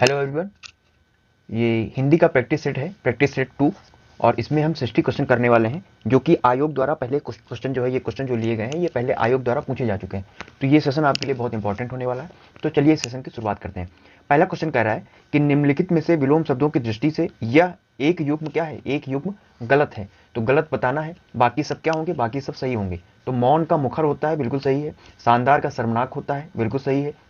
Hello everyone. ये हिंदी का practice set है, प्रैक्टिस सेट 2। और इसमें हम 60 क्वेश्चन करने वाले हैं, जो कि आयोग द्वारा पहले क्वेश्चन जो है, ये क्वेश्चन जो लिए गए हैं ये पहले आयोग द्वारा पूछे जा चुके हैं। तो ये सेशन आपके लिए बहुत इंपॉर्टेंट होने वाला है। तो चलिए इस सेशन की शुरुआत करते हैं। पहला क्वेश्चन कह रहा है कि निम्नलिखित में से विलोम शब्दों की दृष्टि से यह एक युग्म क्या है, एक युग्म गलत है। तो गलत बताना है, बाकी सब क्या होंगे, बाकी सब सही होंगे। तो मौन का मुखर होता है, बिल्कुल सही है। शानदार का शर्मनाक होता है, बिल्कुल सही है।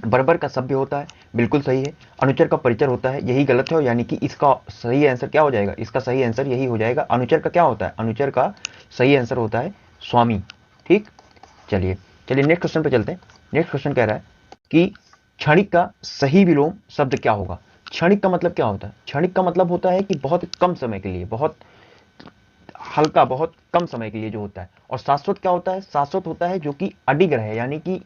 बर्बर का सभ्य होता है, बिल्कुल सही है। अनुचर का परिचर होता है, यही गलत है। यानी कि इसका सही आंसर क्या हो जाएगा, इसका सही आंसर यही हो जाएगा। अनुचर का क्या होता है, अनुचर का सही आंसर होता है स्वामी। ठीक, चलिए चलिए नेक्स्ट क्वेश्चन पे चलते हैं। नेक्स्ट क्वेश्चन कह रहा है कि क्षणिक का सही विलोम शब्द क्या होगा। क्षणिक का मतलब क्या होता है, क्षणिक का मतलब होता है कि बहुत कम समय के लिए, बहुत हल्का, बहुत कम समय के लिए जो होता है। और शाश्वत क्या होता है, शाश्वत होता है जो कि अडिग रहे, यानी कि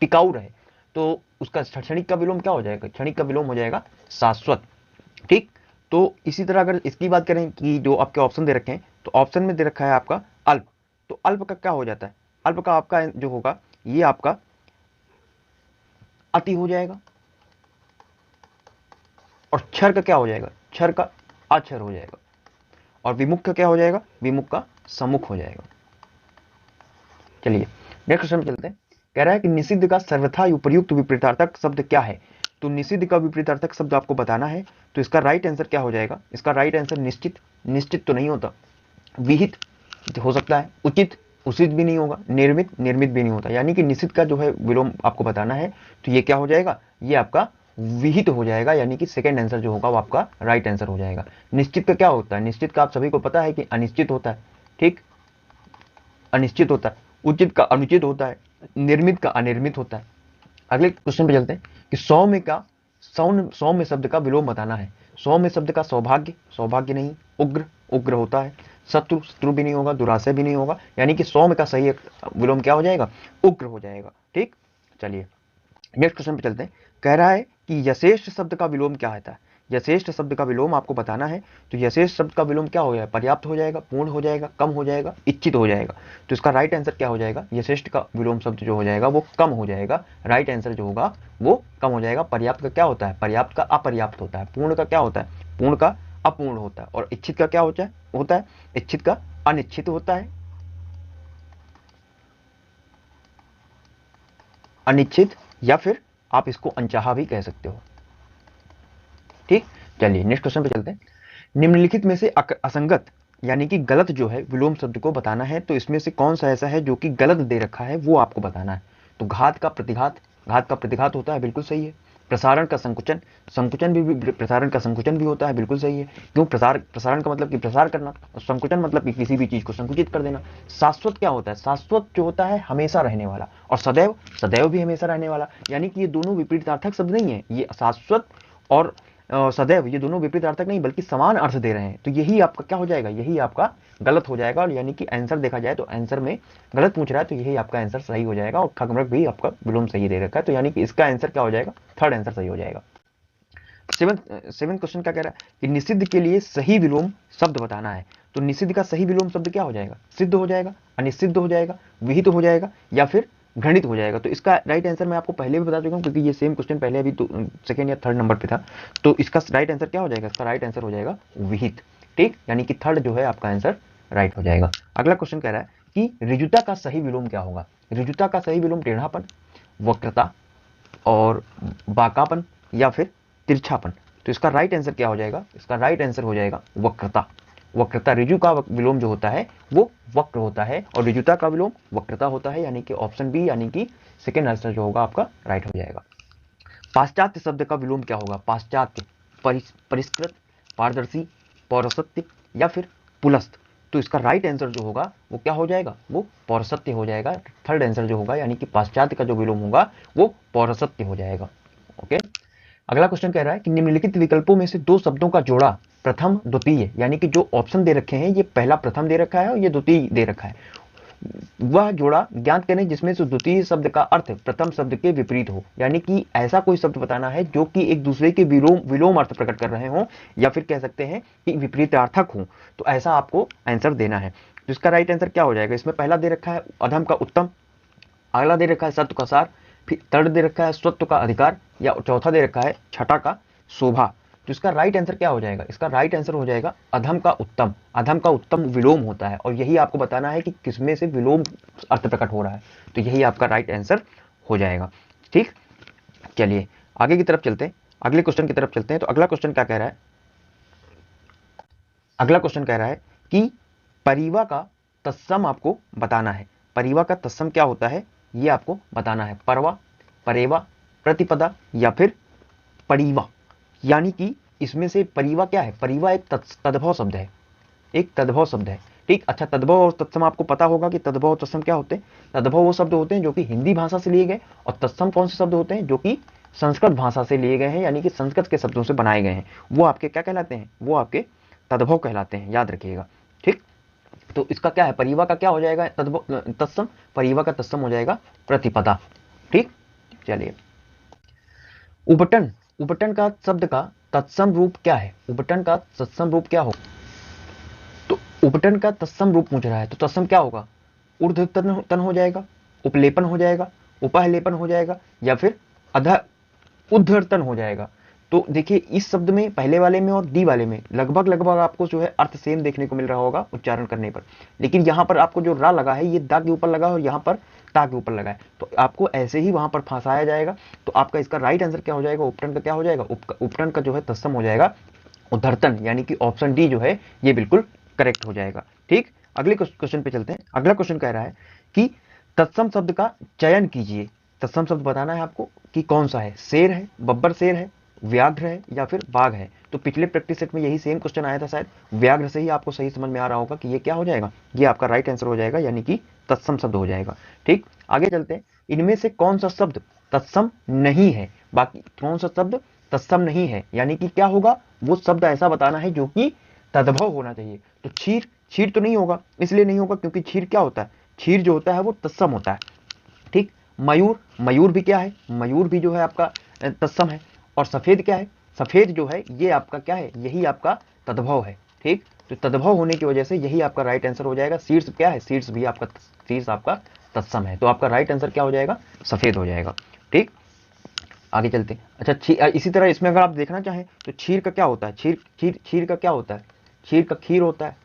टिकाऊ रहे। तो उसका क्षणिक का विलोम क्या हो जाएगा, क्षणिक का विलोम हो जाएगा शाश्वत। ठीक, तो इसी तरह अगर इसकी बात करें कि जो आपके ऑप्शन दे रखे हैं, तो ऑप्शन में दे रखा है आपका अल्प। तो अल्प का क्या हो जाता है, अल्प का आपका जो होगा ये आपका अति हो जाएगा। और क्षर का क्या हो जाएगा, क्षर का अक्षर हो जाएगा। और विमुख का क्या हो जाएगा, विमुख का सम्मुख हो जाएगा। चलिए नेक्स्ट क्वेश्चन चलते हैं। कह रहा है कि निषिद्ध का सर्वथा उपयुक्त विपरीतार्थक शब्द क्या है। तो निषिद्ध का विपरीतार्थक शब्द आपको बताना है। तो इसका राइट आंसर क्या हो जाएगा, इसका राइट आंसर निश्चित, निश्चित तो नहीं होता। विहित हो सकता है, उचित, उचित भी नहीं होगा, निर्मित, निर्मित भी नहीं होता। यानी कि निषिद्ध का जो है विलोम आपको बताना है। तो ये क्या हो जाएगा, ये आपका विहित हो जाएगा। यानी कि सेकंड आंसर जो होगा वो आपका राइट आंसर हो जाएगा। निश्चित का क्या होता है, निश्चित का आप सभी को पता है कि अनिश्चित होता है। ठीक, अनिश्चित होता है। उचित का अनुचित होता है। निर्मित का अनिर्मित होता है। अगले क्वेश्चन पे चलते हैं कि सौम्य का सौम्य शब्द का विलोम बताना है। सौम्य शब्द का सौभाग्य, सौभाग्य नहीं। उग्र, उग्र होता है। शत्रु, शत्रु भी नहीं होगा। दुराशय भी नहीं होगा। यानी कि सौम्य का सही विलोम क्या हो जाएगा, उग्र हो जाएगा। ठीक, चलिए नेक्स्ट क्वेश्चन पे चलते हैं। कह रहा है कि यथेष्ट शब्द का विलोम क्या होता है। यथेष्ट शब्द का विलोम आपको बताना है। तो यथेष्ट शब्द का विलोम क्या हो जाएगा, पर्याप्त हो जाएगा, पूर्ण हो जाएगा, कम हो जाएगा, इच्छित हो जाएगा। तो इसका राइट आंसर क्या हो जाएगा, यथेष्ट का विलोम शब्द जो हो जाएगा वो कम हो जाएगा। राइट आंसर जो होगा वो कम हो जाएगा। पर्याप्त का क्या होता है, पर्याप्त का अपर्याप्त होता है। पूर्ण का क्या होता है, पूर्ण का अपूर्ण होता है। और इच्छित का क्या होता है, इच्छित का अनिश्चित होता है। अनिश्चित, या फिर आप इसको अनचाहा भी कह सकते हो। ठीक, चलिए नेक्स्ट क्वेश्चन पे चलते हैं। निम्नलिखित में से असंगत यानी कि गलत जो है विलोम शब्द को बताना है। तो इसमें से कौन सा ऐसा है जो कि गलत दे रखा है वो आपको बताना है। तो घात का प्रतिघात, घात का प्रतिघात होता है, बिल्कुल सही है। प्रसारण का संकुचन, संकुचन भी प्रसारण का संकुचन भी होता है, बिल्कुल सही है। क्यों, प्रसारण का मतलब कि प्रसार करना, और संकुचन मतलब कि किसी भी चीज को संकुचित कर देना। शाश्वत क्या होता है, शाश्वत जो होता है हमेशा रहने वाला। और सदैव, सदैव भी हमेशा रहने वाला। यानी कि ये दोनों विपरीतार्थक शब्द नहीं है। ये शाश्वत और सदैव, ये दोनों विपरीतार्थक नहीं बल्कि समान अर्थ दे रहे हैं। तो यही आपका क्या हो जाएगा, यही आपका गलत हो जाएगा। और यानी कि आंसर देखा जाए तो आंसर में गलत पूछ रहा है, तो यही आपका आंसर सही हो जाएगा। और खगमृग भी आपका विलोम सही दे रखा है। तो यानी कि इसका आंसर क्या हो जाएगा, थर्ड आंसर सही हो जाएगा। सेवन क्वेश्चन क्या कह रहा है कि निषिद्ध के लिए सही विलोम शब्द बताना है। तो निषिद्ध का सही विलोम शब्द क्या हो जाएगा, सिद्ध हो जाएगा, अनिषिद्ध हो जाएगा, विहित हो जाएगा, या फिर घृणित हो जाएगा। तो इसका राइट आंसर मैं आपको पहले भी बता चुका हूं, क्योंकि ये सेम क्वेश्चन पहले अभी तो सेकंड या थर्ड नंबर पे था। तो इसका राइट आंसर क्या हो जाएगा, इसका राइट आंसर हो जाएगा विहित। ठीक, यानी कि थर्ड जो है आपका आंसर राइट हो जाएगा। अगला क्वेश्चन कह रहा है कि ऋजुता का सही विलोम क्या होगा। ऋजुता का सही विलोम टेढ़ापन, वक्रता और बाकापन, या फिर तिरछापन। तो इसका राइट आंसर क्या हो जाएगा, इसका राइट आंसर हो जाएगा वक्रता। वक्रता, ऋजु का विलोम जो होता है वो वक्र होता है, और ऋजुता का विलोम वक्रता होता है। यानी कि ऑप्शन बी, यानी कि सेकेंड आंसर जो होगा आपका राइट हो जाएगा। पाश्चात्य शब्द का विलोम क्या होगा, पाश्चात्य, परिष्कृत, पारदर्शी, पौरसत्य, या फिर पुलस्त। तो इसका राइट आंसर जो होगा वो क्या हो जाएगा, वो पौरसत्य हो जाएगा। थर्ड आंसर जो होगा, यानी कि पाश्चात्य का जो विलोम होगा वो पौरसत्य हो जाएगा। ओके, अगला क्वेश्चन कह रहा है कि निम्नलिखित विकल्पों में से दो शब्दों का जोड़ा प्रथम द्वितीय, यानी कि जो ऑप्शन दे रखे हैं ये पहला प्रथम दे रखा है और ये द्वितीय दे रखा है, वह जोड़ा ज्ञात करें जिसमें से द्वितीय शब्द का अर्थ प्रथम शब्द के विपरीत हो। यानी कि ऐसा कोई शब्द बताना है जो कि एक दूसरे के विलोम विलोम अर्थ प्रकट कर रहे हो, या फिर कह सकते हैं कि विपरीतार्थक हो। तो ऐसा आपको आंसर देना है। तो इसका राइट आंसर क्या हो जाएगा, इसमें पहला दे रखा है अधम का उत्तम, अगला दे रखा है सत्व का सार, फिर थर्ड दे रखा है स्वत्व का अधिकार, या चौथा दे रखा है छठा का शोभा। तो इसका राइट आंसर क्या हो जाएगा? इसका राइट आंसर हो जाएगा अधम का उत्तम। अधम का उत्तम विलोम होता है और यही आपको बताना है कि किसमें से विलोम अर्थ प्रकट हो रहा है। तो यही आपका राइट आंसर हो जाएगा। ठीक, चलिए आगे की तरफ चलते हैं, अगले क्वेश्चन की तरफ चलते हैं। तो अगला क्वेश्चन क्या कह रहा है? अगला क्वेश्चन कह रहा है कि परिवा का तत्सम आपको बताना है। परिवा का तत्सम क्या होता है ये आपको बताना है। परवा, परेवा, प्रतिपदा या फिर परिवा। यानी कि इसमें से परिवा क्या है? परिवा एक तद्भव शब्द है, एक तद्भव शब्द है। ठीक, अच्छा तद्भव और तत्सम आपको पता होगा कि तद्भव और तत्सम क्या होते हैं। तद्भव वो शब्द होते हैं जो कि हिंदी भाषा से लिए गए, और तत्सम कौन से शब्द होते हैं? जो कि संस्कृत भाषा से लिए गए हैं, यानी कि संस्कृत के शब्दों से बनाए गए हैं। वो आपके क्या कहलाते हैं? वो आपके तद्भव कहलाते हैं, याद रखिएगा। ठीक, तो इसका क्या है? परिवा का क्या हो जाएगा? तत्सम। परिवा का तत्सम हो जाएगा प्रतिपदा। ठीक, चलिए उपटन। उपटन का शब्द का तत्सम रूप क्या है? उपटन का तत्सम रूप क्या हो? तो उपटन का तत्सम रूप पूछ रहा है, तो तत्सम क्या होगा? ऊर्ध्वतन तन हो जाएगा, उपलेपन हो जाएगा, उपहलेपन हो जाएगा, या फिर अध उद्धर्तन हो जाएगा। तो देखिए इस शब्द में, पहले वाले में और डी वाले में लगभग लगभग आपको जो है अर्थ सेम देखने को मिल रहा होगा उच्चारण करने पर। लेकिन यहां पर आपको जो रा लगा है ये दा के ऊपर लगा है और यहां पर ता के ऊपर लगा है, तो आपको ऐसे ही वहां पर फंसाया जाएगा। तो आपका इसका राइट आंसर क्या हो जाएगा? उपटन का क्या हो जाएगा? उपटन का जो है तत्सम हो जाएगा उद्धर्तन, यानी कि ऑप्शन डी जो है ये बिल्कुल करेक्ट हो जाएगा। ठीक, अगले क्वेश्चन पे चलते हैं। अगला क्वेश्चन कह रहा है कि तत्सम शब्द का चयन कीजिए। तत्सम शब्द बताना है आपको कि कौन सा है। शेर है, बब्बर शेर है, व्याघ्र है, या फिर बाघ है। तो पिछले प्रैक्टिस सेट में यही सेम क्वेश्चन आया था शायद। व्याघ्र से ही आपको सही समझ में आ रहा होगा कि ये क्या हो जाएगा, ये आपका राइट आंसर हो जाएगा, यानी कि तत्सम शब्द हो जाएगा। ठीक, आगे चलते हैं। इनमें से कौन सा शब्द तत्सम नहीं है? बाकी कौन सा शब्द तत्सम नहीं है, यानी कि क्या होगा? वो शब्द ऐसा बताना है जो कि तद्भव होना चाहिए। तो क्षीर, क्षीर तो नहीं होगा, इसलिए नहीं होगा क्योंकि क्षीर क्या होता है? क्षीर जो होता है वो तत्सम होता है। ठीक, मयूर, मयूर भी क्या है? मयूर भी जो है आपका तत्सम है। और सफेद क्या है? सफेद जो है ये आपका क्या है? यही आपका तद्भव है। ठीक, तो तद्भव होने की वजह से यही आपका राइट आंसर हो जाएगा। शीर्ष क्या है? शीर्ष भी आपका, शीर्ष आपका तत्सम है। तो आपका राइट आंसर क्या हो जाएगा? सफेद हो जाएगा। ठीक, आगे चलते हैं। अच्छा इसी तरह इसमें अगर आप देखना चाहें तो क्षीर का क्या होता है? क्षीर क्षीर क्षीर का क्या होता है? क्षीर का खीर होता है।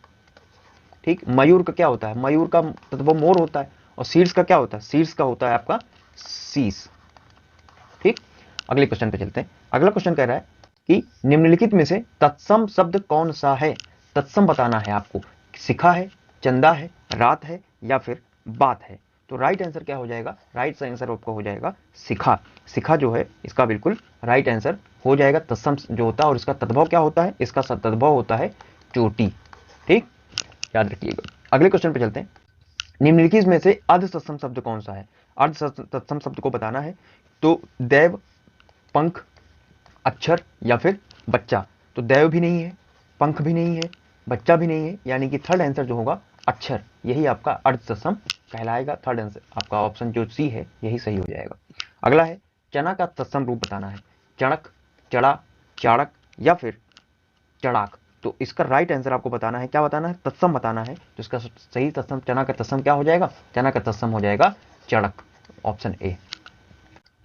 ठीक, मयूर का क्या होता है? मयूर का तत्व मोर होता है। और शीर्ष का क्या होता है? शीर्ष का होता है आपका शीश। ठीक, अगले क्वेश्चन पे चलते हैं। अगला क्वेश्चन कह रहा है कि निम्नलिखित में से तत्सम शब्द कौन सा है? तत्सम बताना है आपको। शिखा है, चंदा है, रात है, या फिर बात है। तो राइट आंसर क्या हो जाएगा? राइट आंसर आपका हो जाएगा शिखा। शिखा जो है इसका बिल्कुल राइट आंसर हो जाएगा। तत्सम जो होता है, और इसका तद्भव क्या होता है? इसका तद्भव होता है चोटी। ठीक, याद रखिएगा। अगले क्वेश्चन पे चलते हैं। निम्नलिखित में से अर्ध तत्सम शब्द कौन सा है? अर्ध तत्सम शब्द को बताना है। तो दैव, पंख, अक्षर, या फिर बच्चा। तो दैव भी नहीं है, पंख भी नहीं है, बच्चा भी नहीं है, यानी कि थर्ड आंसर जो होगा अक्षर, यही आपका अर्ध तत्सम कहलाएगा। थर्ड आंसर आपका ऑप्शन जो सी है यही सही हो जाएगा। अगला है चना का तत्सम रूप बताना है। चणक, चड़ा, चाड़क, या फिर चढ़ाक। तो इसका राइट आंसर आपको बताना है। क्या बताना है? तत्सम बताना है। तो इसका सही तत्सम, चना का तत्सम क्या हो जाएगा? चना का तत्सम हो जाएगा चड़क, ऑप्शन ए।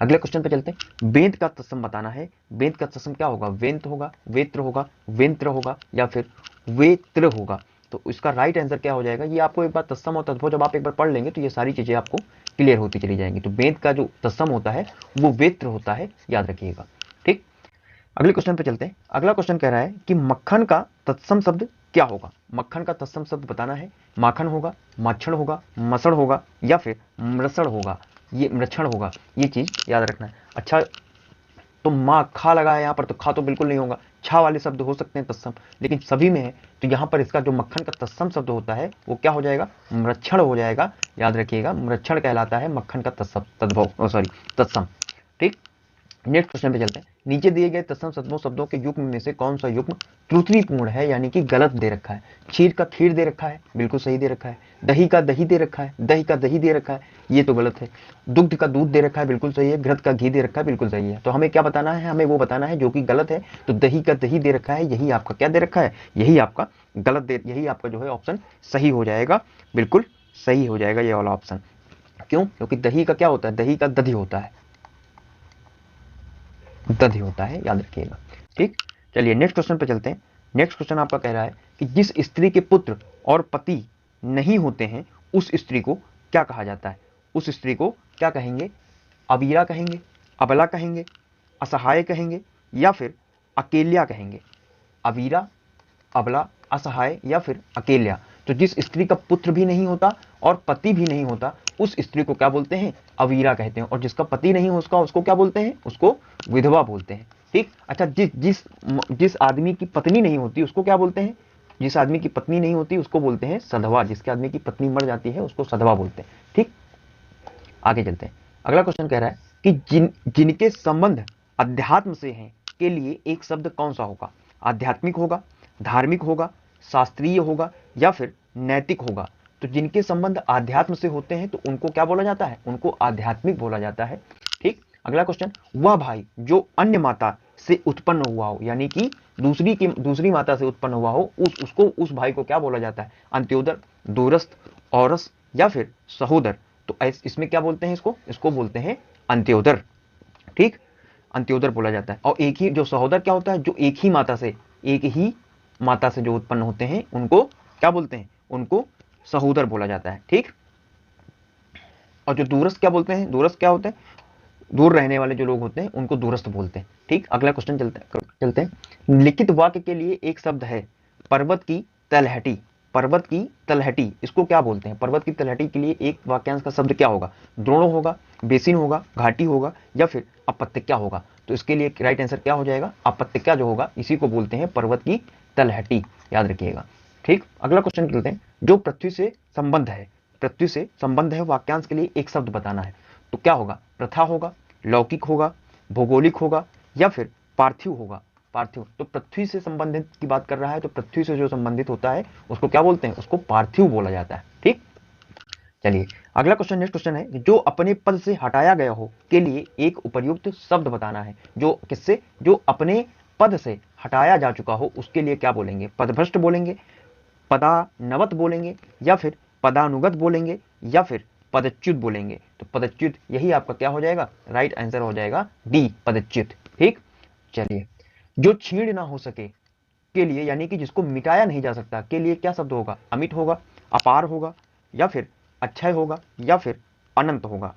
अगले क्वेश्चन पे चलते हैं। वेद का तत्सम बताना है। वेद का तत्सम क्या होगा? वेंत होगा, वेत्र होगा, वेंत्र होगा, या फिर वेत्र होगा। तो इसका राइट आंसर क्या हो जाएगा? ये आपको एक बार तत्सम और तद्भव जब आप एक बार पढ़ लेंगे तो ये सारी चीजें आपको क्लियर होती चली जाएंगी। तो वेद का जो तत्सम होता है वो वेत्र होता है, याद रखिएगा। ठीक, अगले क्वेश्चन पे चलते हैं। अगला क्वेश्चन कह रहा है कि मक्खन का तत्सम शब्द क्या होगा? मक्खन का तत्सम शब्द बताना है। माखन होगा, मच्छर होगा, मसड़ होगा, या फिर मृषण होगा। ये मृक्षण होगा, ये चीज याद रखना है। अच्छा, तो माँ खा लगा है यहाँ पर, तो खा तो बिल्कुल नहीं होगा। छा वाले शब्द हो सकते हैं तत्सम, लेकिन सभी में है। तो यहाँ पर इसका जो मक्खन का तत्सम शब्द होता है वो क्या हो जाएगा? मृक्षण हो जाएगा, याद रखिएगा। मृक्षण कहलाता है मक्खन का तत्सम, तद्भव, सॉरी तत्सम। ठीक, नेक्स्ट क्वेश्चन पे चलते हैं। नीचे दिए गए तत्सम तद्भव शब्दों के युग्म में से कौन सा युग्म त्रुटिपूर्ण है, यानी कि गलत दे रखा है? क्षीर का खीर दे रखा है, बिल्कुल सही दे रखा है। दही का दही दे रखा है, दही का दही दे रखा है, ये तो गलत है। दुग्ध का दूध दे रखा है, बिल्कुल सही है। घृत का घी दे रखा है, बिल्कुल सही है। तो हमें क्या बताना है? हमें वो बताना है जो कि गलत है। तो दही का दही दे रखा है, यही आपका क्या दे रखा है? यही आपका गलत दे, यही आपका जो है ऑप्शन सही हो जाएगा, बिल्कुल सही हो जाएगा ये वाला ऑप्शन। क्यों? क्योंकि दही का क्या होता है? दही का दधी होता है, दधी होता है, याद रखिएगा। ठीक, चलिए नेक्स्ट क्वेश्चन पे चलते हैं। नेक्स्ट क्वेश्चन आपका कह रहा है कि जिस स्त्री के पुत्र और पति नहीं होते हैं उस स्त्री को क्या कहा जाता है? उस स्त्री को क्या कहेंगे? अबीरा कहेंगे, अबला कहेंगे, असहाय कहेंगे या फिर अकेल्या कहेंगे? अबीरा, अबला, असहाय या फिर अकेल्या। तो जिस स्त्री का पुत्र भी नहीं होता और पति भी नहीं होता उस स्त्री को क्या बोलते हैं? अवीरा कहते हैं। और जिसका पति नहीं हो उसको क्या बोलते हैं? उसको विधवा बोलते हैं। ठीक, अच्छा, जिस आदमी की पत्नी नहीं होती उसको क्या बोलते हैं? जिस आदमी की पत्नी नहीं होती उसको बोलते हैं सधवा। जिसके आदमी की पत्नी मर जाती है उसको सधवा बोलते हैं। ठीक, आगे चलते हैं। अगला क्वेश्चन कह रहा है कि जिनके संबंध अध्यात्म से हैं के लिए एक शब्द कौन सा होगा? आध्यात्मिक होगा, धार्मिक होगा, शास्त्रीय होगा या फिर नैतिक होगा? तो जिनके संबंध आध्यात्म से होते हैं तो उनको क्या बोला जाता है? उनको आध्यात्मिक बोला जाता है। ठीक, अगला क्वेश्चन, वह भाई जो अन्य माता से उत्पन्न हुआ हो, यानी कि दूसरी माता से उत्पन्न हुआ हो, उस भाई को क्या बोला जाता है? अंत्योदर, दूरस्थ, औरस या फिर सहोदर? तो इसमें क्या बोलते हैं? इसको बोलते हैं अंत्योदर। ठीक, अंत्योदर बोला जाता है। और एक ही जो सहोदर क्या होता है? जो एक ही माता से जो उत्पन्न होते हैं उनको क्या बोलते हैं? उनको सहोदर बोला जाता है। ठीक, और जो दूरस्थ क्या बोलते हैं? दूरस्थ क्या होते हैं? दूर रहने वाले जो लोग होते हैं उनको दूरस्थ बोलते हैं। ठीक, अगला क्वेश्चन चलते हैं। लिखित वाक्य के लिए एक शब्द है पर्वत की तलहटी। पर्वत की तलहटी इसको क्या बोलते हैं? पर्वत की तलहटी के लिए एक वाक्यांश का शब्द क्या होगा? द्रोण होगा, बेसिन होगा, घाटी होगा या फिर अपत्यक्या होगा? तो इसके लिए राइट आंसर क्या हो जाएगा? अपत्यक्या जो होगा इसी को बोलते हैं पर्वत की तलहटी, याद रखिएगा। ठीक, अगला क्वेश्चन चलते हैं। जो पृथ्वी से संबंध है वाक्यांश के लिए एक शब्द बताना है। तो क्या होगा? प्रथा होगा, लौकिक होगा, भौगोलिक होगा या फिर पार्थिव होगा? पार्थिव। तो पृथ्वी से संबंधित की बात कर रहा है तो पृथ्वी से जो संबंधित होता है उसको क्या बोलते हैं? उसको पार्थिव बोला जाता है। ठीक, चलिए अगला क्वेश्चन, नेक्स्ट क्वेश्चन है जो अपने पद से हटाया गया हो के लिए एक उपयुक्त शब्द बताना है। जो किससे? जो अपने पद से हटाया जा चुका हो उसके लिए क्या बोलेंगे? पदभ्रष्ट बोलेंगे, पदानवत बोलेंगे या फिर पदानुगत बोलेंगे या फिर पदच्युत बोलेंगे? तो पदच्युत यही आपका क्या हो जाएगा? राइट आंसर हो जाएगा डी, पदच्युत। ठीक, चलिए जो छीण ना हो सके के लिए, यानी कि जिसको मिटाया नहीं जा सकता के लिए क्या शब्द होगा? अमिट होगा, अपार होगा या फिर अक्षय होगा या फिर अनंत होगा?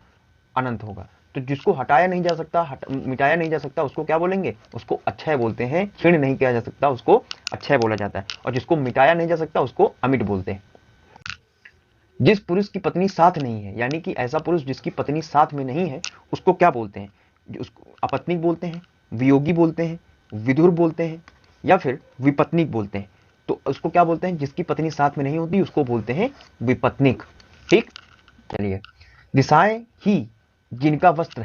अनंत होगा। तो जिसको हटाया नहीं जा सकता, मिटाया नहीं जा सकता उसको क्या बोलेंगे? उसको अक्षय बोलते हैं। क्षीण नहीं किया जा सकता उसको अक्षय बोला जाता है। और जिसको मिटाया नहीं जा सकता उसको अमिट बोलते हैं। जिस पुरुष की पत्नी साथ नहीं है, यानी कि ऐसा पुरुष जिसकी पत्नी साथ में नहीं है उसको क्या बोलते हैं? उसको अपत्निक बोलते हैं, वियोगी बोलते हैं, विधुर बोलते हैं या फिर विपत्निक बोलते हैं? तो उसको क्या बोलते हैं? जिसकी पत्नी साथ में नहीं होती उसको बोलते हैं विपत्निक। ठीक, चलिए दिशाएं ही जिनका वस्त्र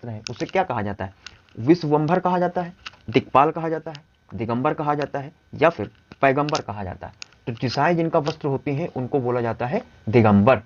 है, उसे क्या कहा जाता है? विश्वंभर कहा जाता है, दिक्पाल कहा जाता है, दिगंबर कहा जाता है या फिर पैगंबर कहा जाता है? तो दिशाएं जिनका वस्त्र होते हैं उनको बोला जाता है दिगंबर।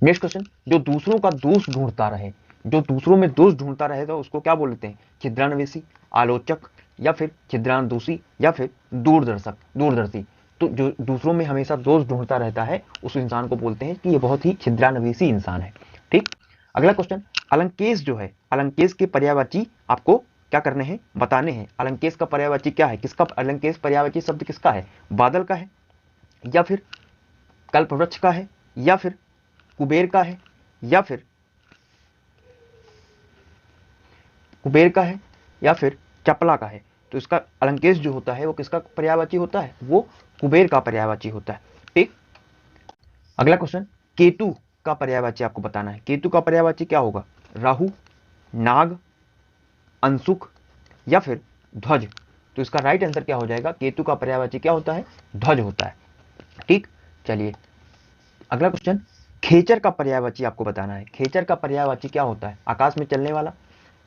नेक्स्ट क्वेश्चन, जो दूसरों का दोष ढूंढता रहे, जो दूसरों में दोष ढूंढता रहे तो उसको क्या बोलते हैं? छिद्रान्वेषी, आलोचक या फिर छिद्रांदोषी या फिर दूरदर्शी? तो जो दूसरों में हमेशा दोष ढूंढता रहता है उस इंसान को बोलते हैं कि ये बहुत ही छिद्रान्वेषी इंसान है। ठीक, अगला क्वेश्चन, अलंकेश जो है, अलंकेश के पर्यायवाची आपको क्या करने हैं? बताने हैं। अलंकेश का पर्यायवाची क्या है? किसका अलंकेश पर्यायवाची शब्द किसका है? बादल का है या फिर कल्पवृक्ष का है या फिर कुबेर का है या फिर चपला का है? तो इसका अलंकेश जो होता है वो किसका पर्यायवाची होता है? वो कुबेर का पर्यायवाची होता है। ठीक, अगला क्वेश्चन, केतु का पर्यायवाची आपको बताना है। केतु का पर्यायवाची क्या होगा? राहु, नाग, अंशुक या फिर ध्वज? तो इसका राइट आंसर क्या हो जाएगा? केतु का पर्यायवाची क्या होता है? ध्वज होता है। ठीक, चलिए अगला क्वेश्चन, खेचर का पर्यायवाची आपको बताना है। खेचर का पर्यायवाची क्या होता है? आकाश में चलने वाला,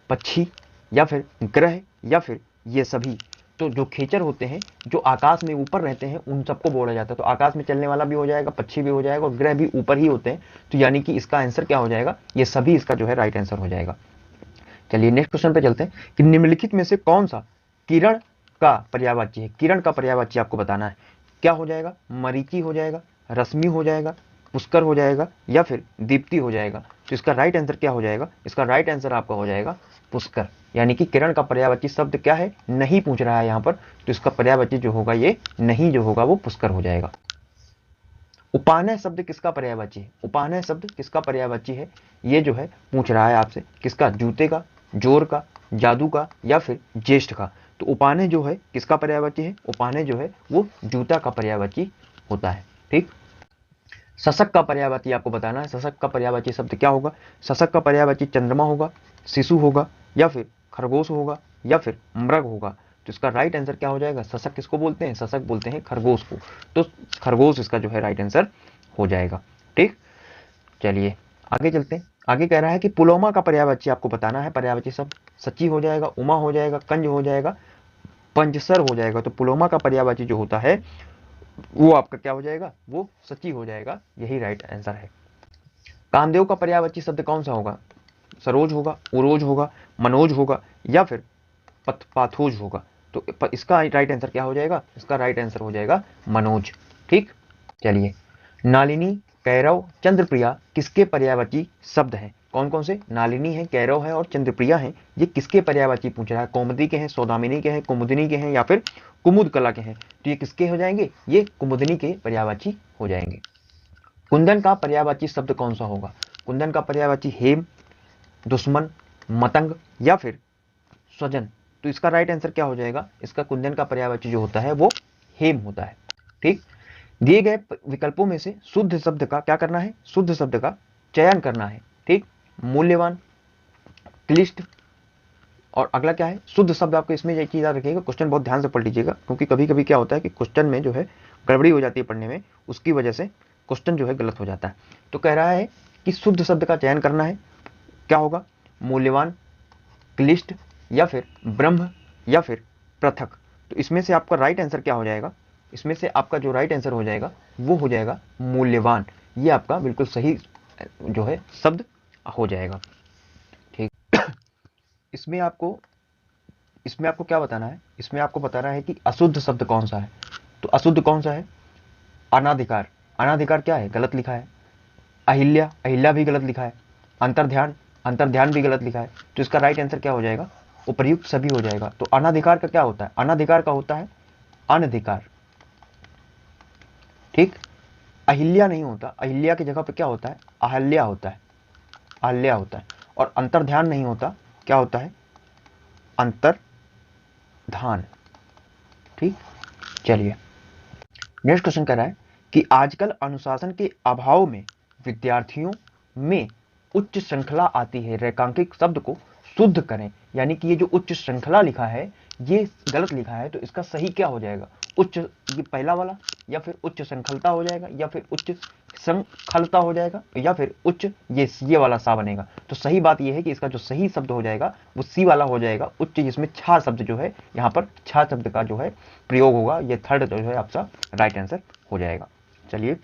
पक्षी या फिर ग्रह या फिर ये सभी? तो जो खेचर होते हैं जो आकाश में ऊपर रहते हैं उन सबको बोला जाता है। तो आकाश में चलने वाला भी हो जाएगा, पक्षी भी हो जाएगा और ग्रह भी ऊपर ही होते हैं। तो यानी कि इसका आंसर क्या हो जाएगा? ये सभी इसका जो है राइट आंसर हो जाएगा। चलिए नेक्स्ट क्वेश्चन पे चलते हैं कि निम्नलिखित में से कौन सा किरण का पर्यायवाची है? किरण का पर्यायवाची आपको बताना है। क्या हो जाएगा? मरीचि हो जाएगा, रश्मि हो जाएगा, पुष्कर हो जाएगा या फिर दीप्ति हो जाएगा? तो इसका राइट आंसर क्या हो जाएगा? इसका राइट आंसर आपका हो जाएगा पुष्कर, यानी कि किरण का पर्यायवाची शब्द क्या है, नहीं पूछ रहा है यहाँ पर, तो इसका पर्यायवाची जो होगा ये नहीं जो होगा वो पुष्कर हो जाएगा। उपानय शब्द किसका पर्यायवाची है, उपानय शब्द किसका पर्यायवाची है, ये जो है पूछ रहा है आपसे, किसका, जूते का, जोर का, जादू का या फिर ज्येष्ठ का। तो उपानय जो है किसका पर्यायवाची है, उपानय जो है वो जूता का पर्यायवाची होता है। ठीक, शशक का पर्यायवाची आपको बताना है, शशक का पर्यायवाची शब्द क्या होगा, शशक का पर्यायवाची चंद्रमा होगा, शिशु होगा या फिर खरगोश होगा या फिर मृग होगा। तो इसका राइट आंसर क्या हो जाएगा, शशक किसको बोलते हैं, शशक बोलते हैं खरगोश को, तो खरगोश इसका जो है राइट आंसर हो जाएगा। ठीक, चलिए आगे चलते हैं। आगे कह रहा है कि पुलोमा का पर्यायवाची आपको बताना है, पर्यायवाची शब्द सची हो जाएगा, उमा हो जाएगा, कंज हो जाएगा, पंजसर हो जाएगा। तो पुलोमा का पर्यायवाची जो होता है वो आपका क्या हो जाएगा, वो सची हो जाएगा, यही राइट आंसर है। कामदेव का पर्यायवाची शब्द कौन सा होगा, सरोज होगा, उरोज होगा, मनोज होगा या फिर पाथोज होगा। तो इसका राइट आंसर क्या हो जाएगा, इसका राइट आंसर हो जाएगा मनोज। ठीक, चलिए नालिनी, कैरव, चंद्रप्रिया किसके पर्यायवाची शब्द हैं, कौन कौन से, नालिनी है, कैरव है और चंद्रप्रिया है, ये किसके पर्यायवाची पूछ रहा है, कौमुदी के हैं, सौदामिनी के हैं, कुमुदिनी के हैं या फिर कुमुद कला के हैं। तो ये किसके हो जाएंगे, ये कुमुदिनी के पर्यायवाची हो जाएंगे। कुंदन का पर्यायवाची शब्द कौन सा होगा, कुंदन का पर्यायवाची हेम, दुश्मन, मतंग या फिर स्वजन। तो इसका राइट आंसर क्या हो जाएगा, इसका कुंदन का पर्यायवाची जो होता है वो हेम होता है। ठीक, दिए गए विकल्पों में से शुद्ध शब्द का क्या करना है, शुद्ध शब्द का चयन करना है। ठीक, मूल्यवान, क्लिष्ट और अगला क्या है, शुद्ध शब्द। आपको इसमें एक चीज याद रखिएगा, क्वेश्चन बहुत ध्यान से पढ़ लीजिएगा, क्योंकि कभी कभी क्या होता है कि क्वेश्चन में जो है गड़बड़ी हो जाती है पढ़ने में, उसकी वजह से क्वेश्चन जो है गलत हो जाता है। तो कह रहा है कि शुद्ध शब्द का चयन करना है, क्या होगा, मूल्यवान, क्लिष्ट या फिर ब्रह्म या फिर पृथक। तो इसमें से आपका राइट आंसर क्या हो जाएगा, इसमें से आपका जो राइट आंसर हो जाएगा वो हो जाएगा मूल्यवान, ये आपका बिल्कुल सही जो है शब्द हो जाएगा। ठीक, इसमें आपको क्या बताना है, इसमें आपको बताना है कि अशुद्ध शब्द कौन सा है। तो अशुद्ध कौन सा है, अनाधिकार, अनाधिकार क्या है, गलत लिखा है, अहिल्या, अहिल्या भी गलत लिखा है, अंतर्ध्यान, अंतर्ध्यान भी गलत लिखा है। तो इसका राइट आंसर क्या हो जाएगा, उपर्युक्त सभी हो जाएगा। तो अनाधिकार का क्या होता है, अनाधिकार का होता है अनधिकार। ठीक, अहिल्या नहीं होता, अहिल्या की जगह पे क्या होता है, अहल्या होता है, अहल्या होता है। और अंतर्ध्यान नहीं होता, क्या होता है, अंतर्धान। ठीक, चलिए नेक्स्ट क्वेश्चन कह रहा है कि आजकल अनुशासन के अभाव में विद्यार्थियों में उच्च श्रृंखला आती है, रेखांकित शब्द को शुद्ध करें। यानी कि ये जो उच्च श्रृंखला लिखा है ये गलत लिखा है, तो इसका सही क्या हो जाएगा, उच्च, ये पहला वाला, या फिर उच्च श्रृंखलता हो जाएगा, या फिर उच्च श्रृंखलता हो जाएगा, या फिर उच्च, ये वाला सा बनेगा। तो सही बात ये है कि इसका जो सही शब्द हो जाएगा वो सी वाला हो जाएगा, उच्च, जिसमें छा शब्द जो है यहाँ पर छा शब्द का जो है प्रयोग होगा, ये थर्ड जो है आपका राइट आंसर हो जाएगा। चलिए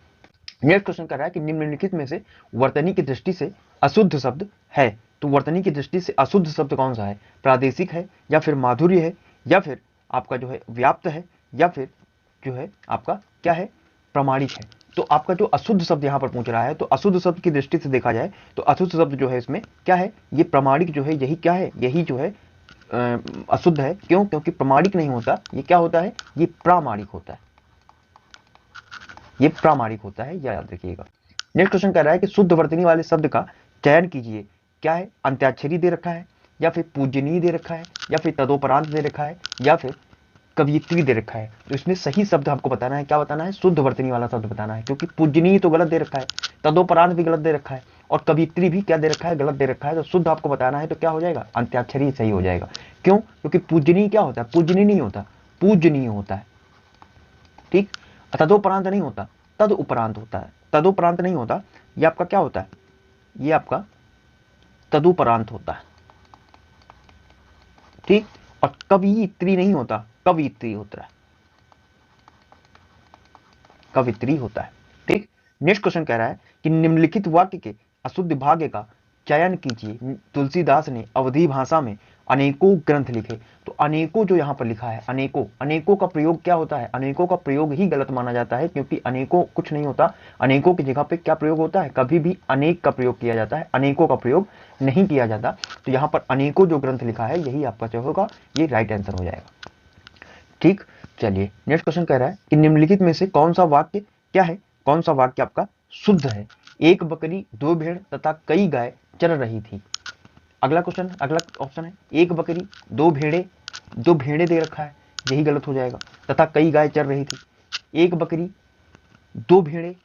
नेक्स्ट क्वेश्चन कर रहा है कि निम्नलिखित में से वर्तनी की दृष्टि से अशुद्ध शब्द है। तो वर्तनी की दृष्टि से अशुद्ध शब्द कौन सा है, प्रादेशिक है या फिर माधुर्य है या फिर आपका जो है व्याप्त है या फिर जो है आपका क्या है, प्रमाणिक है। तो आपका जो अशुद्ध शब्द यहाँ पर पूछ रहा है, तो अशुद्ध शब्द की दृष्टि से देखा जाए तो अशुद्ध शब्द जो है इसमें क्या है, ये प्रमाणिक जो है, यही क्या है, यही जो है अशुद्ध है। क्यों, क्योंकि प्रमाणिक नहीं होता, ये क्या होता है, ये प्रामाणिक होता है, ये प्रामाणिक होता है, याद रखिएगा। नेक्स्ट क्वेश्चन कह रहा है कि शुद्ध वर्तनी वाले शब्द का चयन कीजिए। क्या है, अंत्याक्षरी दे रखा है या फिर पूजनीय दे रखा है या फिर तदोपरांत दे रखा है या फिर कवियत्री दे रखा है। तो इसमें सही शब्द आपको बताना है, क्या बताना है, शुद्ध वर्तनी वाला शब्द बताना है, क्योंकि पूजनीय तो गलत दे रखा है, तदोपरांत भी गलत दे रखा है और कवियत्री भी क्या दे रखा है, गलत दे रखा है। तो शुद्ध आपको बताना है, तो क्या हो जाएगा, अंत्याक्षरी सही हो जाएगा। क्यों, क्योंकि पूजनीय क्या होता है, पूजनीय नहीं होता, पूजनीय होता है। ठीक, तदोपरांत नहीं होता, तद उपरांत होता है, तदुपरांत नहीं होता, ये आपका क्या होता है, ये आपका तदुपरांत होता है। ठीक, और कवियत्री नहीं होता, कवियत्री होता है, कवित्री होता है। ठीक, नेक्स्ट क्वेश्चन कह रहा है कि निम्नलिखित वाक्य के अशुद्ध भाग्य का चयन कीजिए। तुलसीदास ने अवधी भाषा में अनेकों ग्रंथ लिखे। तो अनेकों जो यहाँ पर लिखा है, अनेकों, अनेकों का प्रयोग क्या होता है? अनेकों का प्रयोग ही गलत माना जाता है, क्योंकि अनेकों कुछ नहीं होता। अनेकों की जगह पे क्या प्रयोग होता है? कभी भी अनेक का प्रयोग किया जाता है, अनेकों का प्रयोग नहीं किया जाता। तो यहाँ पर अनेकों जो ग्रंथ लिखा है, यही आपका जो होगा ये राइट आंसर हो जाएगा। ठीक, चलिए नेक्स्ट क्वेश्चन कह रहा है कि निम्नलिखित में से कौन सा वाक्य क्या है, कौन सा वाक्य आपका शुद्ध है? एक बकरी, दो भेड़ तथा कई गाय चर रही थी। अगला क्वेश्चन, अगला ऑप्शन है एक बकरी, दो भेड़े, दो भेड़े दे रखा है, यही गलत हो जाएगा। तथा कई गाय चर रही थी। एक बकरी, दो भेड़े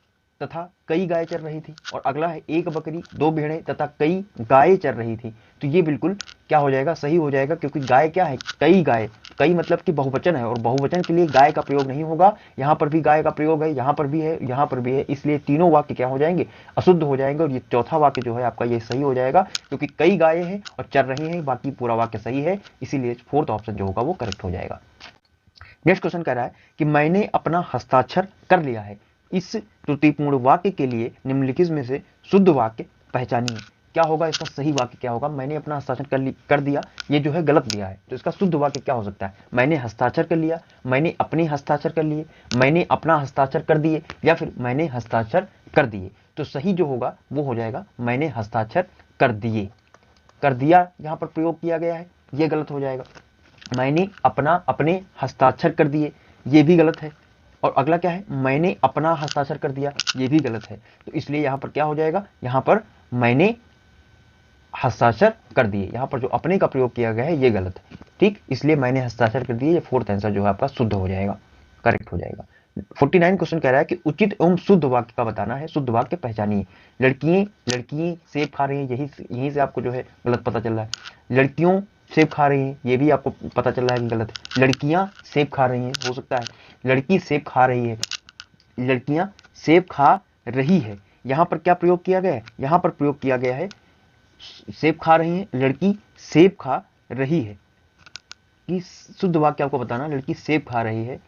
तथा कई गाय चर रही थी, और अगला है एक बकरी, दो भेड़े तथा कई गाय चर रही थी। तो ये बिल्कुल क्या हो जाएगा? सही हो जाएगा, क्योंकि गाय क्या है? कई गाय। कई मतलब कि बहुवचन है, और बहुवचन के लिए गाय का प्रयोग नहीं होगा। यहाँ पर भी गाय का प्रयोग है, यहाँ पर भी है, यहाँ पर भी है, इसलिए तीनों वाक्य क्या हो जाएंगे? अशुद्ध हो जाएंगे। और ये चौथा वाक्य जो है आपका ये सही हो जाएगा, क्योंकि कई गायें हैं और चर रही हैं, बाकी पूरा वाक्य सही है, इसीलिए फोर्थ ऑप्शन जो होगा वो करेक्ट हो जाएगा। नेक्स्ट क्वेश्चन कह रहा है कि मैंने अपना हस्ताक्षर कर लिया है। इस त्रुटिपूर्ण वाक्य के लिए निम्नलिखित में से शुद्ध वाक्य पहचानिए। क्या होगा इसका सही वाक्य? क्या होगा? मैंने अपना हस्ताक्षर कर दिया, ये जो है गलत दिया है, तो इसका शुद्ध वाक्य क्या हो सकता है? मैंने हस्ताक्षर कर लिया, मैंने अपने हस्ताक्षर कर लिए, मैंने अपना हस्ताक्षर कर दिए, या फिर मैंने हस्ताक्षर कर दिए। तो सही जो होगा वो हो जाएगा मैंने हस्ताक्षर कर दिए। कर दिया यहाँ पर प्रयोग किया गया है, ये गलत हो जाएगा। मैंने अपने हस्ताक्षर कर दिए, ये भी गलत है। और अगला क्या है? मैंने अपना हस्ताक्षर कर दिया, ये भी गलत है। तो इसलिए यहाँ पर क्या हो जाएगा? यहाँ पर मैंने हस्ताक्षर कर दिए, यहाँ पर जो अपने का प्रयोग किया गया है ये गलत है। ठीक, इसलिए मैंने हस्ताक्षर कर दिए, ये फोर्थ आंसर जो है आपका शुद्ध हो जाएगा, करेक्ट हो जाएगा। 49 क्वेश्चन कह रहा है कि उचित एवं शुद्ध वाक्य का बताना है, शुद्ध वाक्य पहचानिए। लड़कियां सेब खा रही हैं, यहीं से आपको जो है गलत पता चल रहा है। लड़कियों सेब खा रही हैं, ये भी आपको पता चल रहा है कि गलत है। लड़कियां सेब खा रही हैं, हो सकता है लड़की सेब खा रही है, लड़कियां सेब खा रही है। यहाँ पर क्या प्रयोग किया गया है? यहाँ पर प्रयोग किया गया है सेब खा रही है, लड़की सेब खा रही है। कि शुद्ध वाक्य आपको बताना, लड़की सेब खा रही है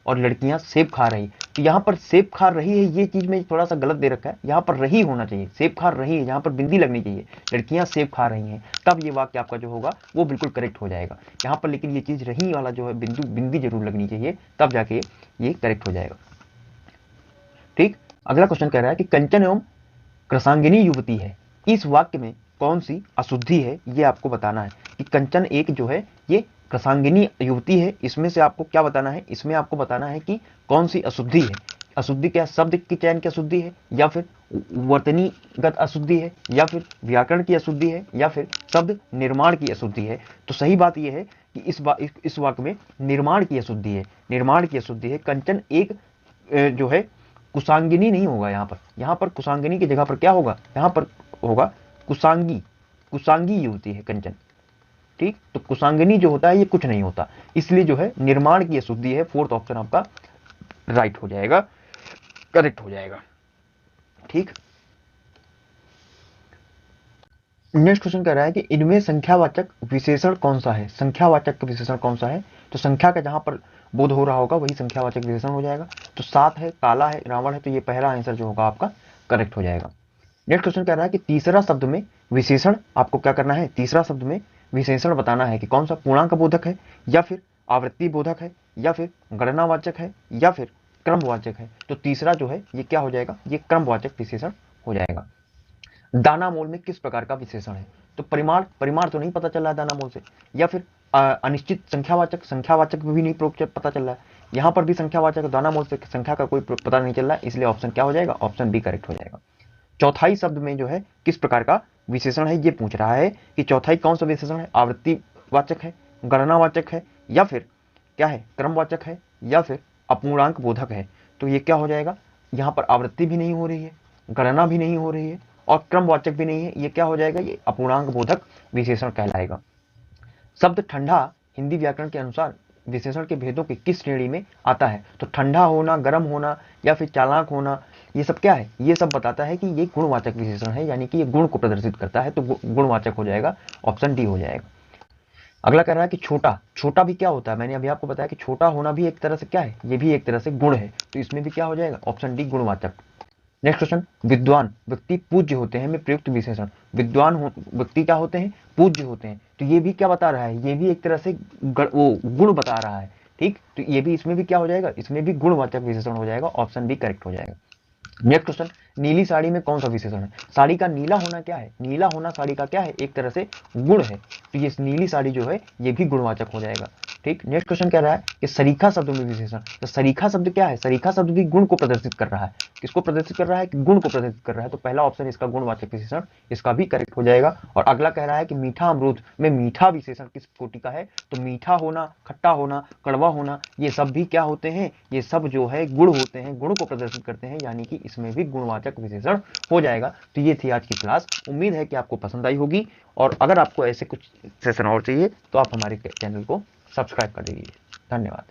और लड़कियां सेब खा रही। तो यहाँ पर सेब खा रही है, ये चीज में थोड़ा सा गलत दे रखा है, यहाँ पर रही होना चाहिए, सेब खा रही है, यहाँ पर बिंदी लगनी चाहिए, लड़कियां सेब खा रही हैं, तब ये वाक्य आपका जो होगा वो बिल्कुल करेक्ट हो जाएगा। यहाँ पर लेकिन ये चीज रही वाला जो है बिंदी जरूर लगनी चाहिए, तब जाके ये करेक्ट हो जाएगा। ठीक, अगला क्वेश्चन कह रहा है कि कंचन एवं कृशांगिनी युवती है, इस वाक्य में कौन सी अशुद्धि है, ये आपको बताना है। कि कंचन एक जो है ये कृशांगिनी युवती है, इसमें से आपको क्या बताना है? इसमें आपको बताना है कि कौन सी अशुद्धि है। अशुद्धि क्या? शब्द की चयन की अशुद्धि है, या फिर वर्तनीगत अशुद्धि है, या फिर व्याकरण की अशुद्धि है, या फिर शब्द निर्माण की अशुद्धि है। तो सही बात यह है कि इस वाक्य में निर्माण की अशुद्धि है, निर्माण की अशुद्धि है। कंचन एक जो है कुशांगिनी नहीं होगा, यहाँ पर कुशांगिनी की जगह पर क्या होगा? यहाँ पर होगा कुशांगी, कुशांगी युवती है कंचन। ठीक, तो कुशांगिनी जो होता है ये कुछ नहीं होता, इसलिए जो है निर्माण की अशुद्धि है, फोर्थ ऑप्शन आपका राइट हो जाएगा, करेक्ट हो जाएगा। ठीक, नेक्स्ट क्वेश्चन कह रहा है कि इनमें संख्यावाचक विशेषण कौन सा है? संख्यावाचक विशेषण कौन सा है? तो संख्या का जहां पर बोध हो रहा होगा वही संख्यावाचक विशेषण हो जाएगा। तो 7 है, काला है, रावण है, तो ये पहला आंसर जो होगा आपका करेक्ट हो जाएगा। नेक्स्ट क्वेश्चन कह रहा है कि तीसरा शब्द में विशेषण आपको क्या करना है? तीसरा शब्द में विशेषण बताना है कि कौन सा पूर्णांक बोधक है, या फिर आवृत्ति बोधक है, या फिर गणनावाचक है, या फिर क्रमवाचक है। तो तीसरा जो है ये क्या हो जाएगा? ये क्रमवाचक विशेषण हो जाएगा। दाना मोल में किस प्रकार का विशेषण है? तो परिमाण, परिमाण तो नहीं पता चल रहा है दाना मोल से, या फिर अनिश्चित संख्यावाचक, संख्यावाचक भी नहीं पता चल रहा है। यहाँ पर भी संख्यावाचक, दाना मोल से संख्या का कोई पता नहीं चल रहा है, इसलिए ऑप्शन क्या हो जाएगा? ऑप्शन बी करेक्ट हो जाएगा। चौथाई शब्द में जो है किस प्रकार का विशेषण है, ये पूछ रहा है कि चौथाई कौन सा विशेषण है? आवृत्तिवाचक है, गणनावाचक है, या फिर क्या है? क्रमवाचक है, या फिर अपूर्णांक बोधक है। तो ये क्या हो जाएगा? यहाँ पर आवृत्ति भी नहीं हो रही है, गणना भी नहीं हो रही है, और क्रमवाचक भी नहीं है, ये क्या हो जाएगा? ये अपूर्णांक बोधक विशेषण कहलाएगा। शब्द ठंडा हिंदी व्याकरण के अनुसार विशेषण के भेदों की किस श्रेणी में आता है? तो ठंडा होना, गर्म होना, या फिर चालाक होना, ये सब क्या है? ये सब बताता है कि ये गुणवाचक विशेषण है, यानी कि ये गुण को प्रदर्शित करता है, तो गुणवाचक हो जाएगा, ऑप्शन डी हो जाएगा। अगला कह रहा है कि छोटा, छोटा भी क्या होता है? मैंने अभी आपको बताया कि छोटा होना भी एक तरह से क्या है? ये भी एक तरह से गुण है, तो इसमें भी क्या हो जाएगा? ऑप्शन डी गुणवाचक। नेक्स्ट क्वेश्चन, विद्वान व्यक्ति पूज्य होते हैं में प्रयुक्त विशेषण। व्यक्ति क्या होते हैं, पूज्य होते हैं। तो ये भी क्या बता रहा है, ये भी एक तरह से वो गुण बता रहा है। ठीक, तो ये भी इसमें भी क्या हो जाएगा, इसमें भी गुणवाचक विशेषण हो जाएगा, ऑप्शन बी करेक्ट हो जाएगा। नेक्स्ट क्वेश्चन, नीली साड़ी में कौन सा विशेषण है। साड़ी का नीला होना क्या है, नीला होना साड़ी का क्या है, एक तरह से गुण है। तो ये नीली साड़ी जो है ये भी गुणवाचक हो जाएगा। ठीक, नेक्स्ट क्वेश्चन कह रहा है कि सरीखा शब्द में विशेषण। तो सरीखा शब्द क्या है, सरीखा शब्द भी गुण को प्रदर्शित कर रहा है। किसको प्रदर्शित कर रहा है, कि गुण को प्रदर्शित कर रहा है। तो पहला ऑप्शन इसका गुणवाचक विशेषण, इसका भी करेक्ट हो जाएगा। और अगला कह रहा है कि मीठा अमरूद में मीठा विशेषण किस कोटि का है। तो मीठा होना, खट्टा होना, कड़वा होना, ये सब भी क्या होते हैं, ये सब जो है गुण होते हैं, गुण को प्रदर्शित करते हैं, यानी कि इसमें भी गुणवाचक विशेषण हो जाएगा। तो ये थी आज की क्लास। उम्मीद है कि आपको पसंद आई होगी, और अगर आपको ऐसे कुछ सेशन और चाहिए तो आप हमारे चैनल को सब्सक्राइब कर दीजिए। धन्यवाद।